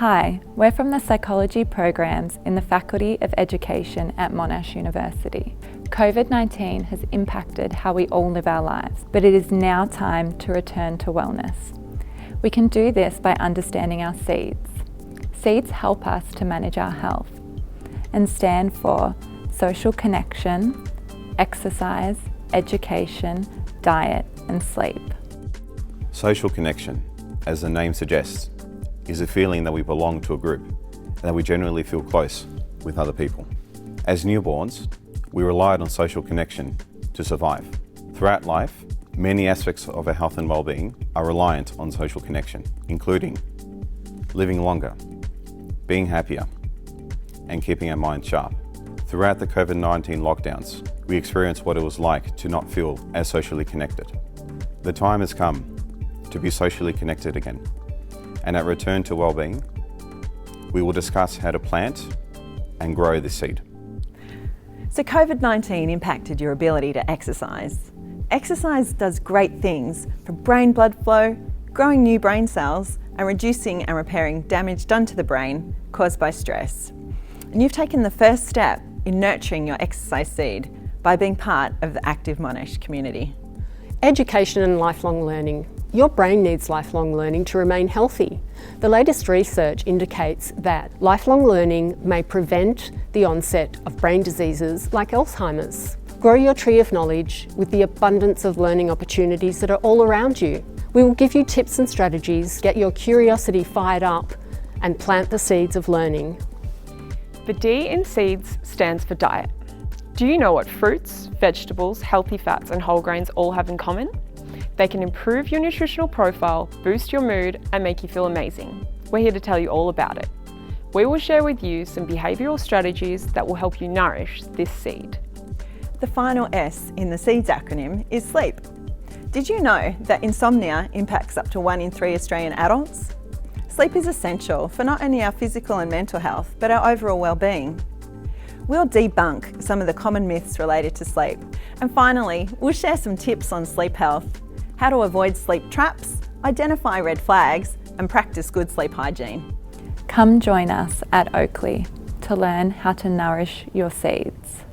Hi, we're from the psychology programs in the Faculty of Education at Monash University. COVID-19 has impacted how we all live our lives, but it is now time to return to wellness. We can do this by understanding our seeds. Seeds help us to manage our health and stand for social connection, exercise, education, diet, and sleep. Social connection, as the name suggests, is a feeling that we belong to a group and that we generally feel close with other people. As newborns, we relied on social connection to survive. Throughout life, many aspects of our health and well-being are reliant on social connection, including living longer, being happier, and keeping our minds sharp. Throughout the COVID-19 lockdowns, we experienced what it was like to not feel as socially connected. The time has come to be socially connected again. And at Return to Wellbeing, we will discuss how to plant and grow this seed. So COVID-19 impacted your ability to exercise. Exercise does great things for brain blood flow, growing new brain cells, and reducing and repairing damage done to the brain caused by stress. And you've taken the first step in nurturing your exercise seed by being part of the active Monash community. Education and lifelong learning. Your brain needs lifelong learning to remain healthy. The latest research indicates that lifelong learning may prevent the onset of brain diseases like Alzheimer's. Grow your tree of knowledge with the abundance of learning opportunities that are all around you. We will give you tips and strategies, get your curiosity fired up, and plant the seeds of learning. The D in seeds stands for diet. Do you know what fruits, vegetables, healthy fats and whole grains all have in common? They can improve your nutritional profile, boost your mood and make you feel amazing. We're here to tell you all about it. We will share with you some behavioural strategies that will help you nourish this seed. The final S in the SEEDS acronym is sleep. Did you know that insomnia impacts up to 1 in 3 Australian adults? Sleep is essential for not only our physical and mental health, but our overall well-being. We'll debunk some of the common myths related to sleep. And finally, we'll share some tips on sleep health, how to avoid sleep traps, identify red flags, and practice good sleep hygiene. Come join us at Oakley to learn how to nourish your seeds.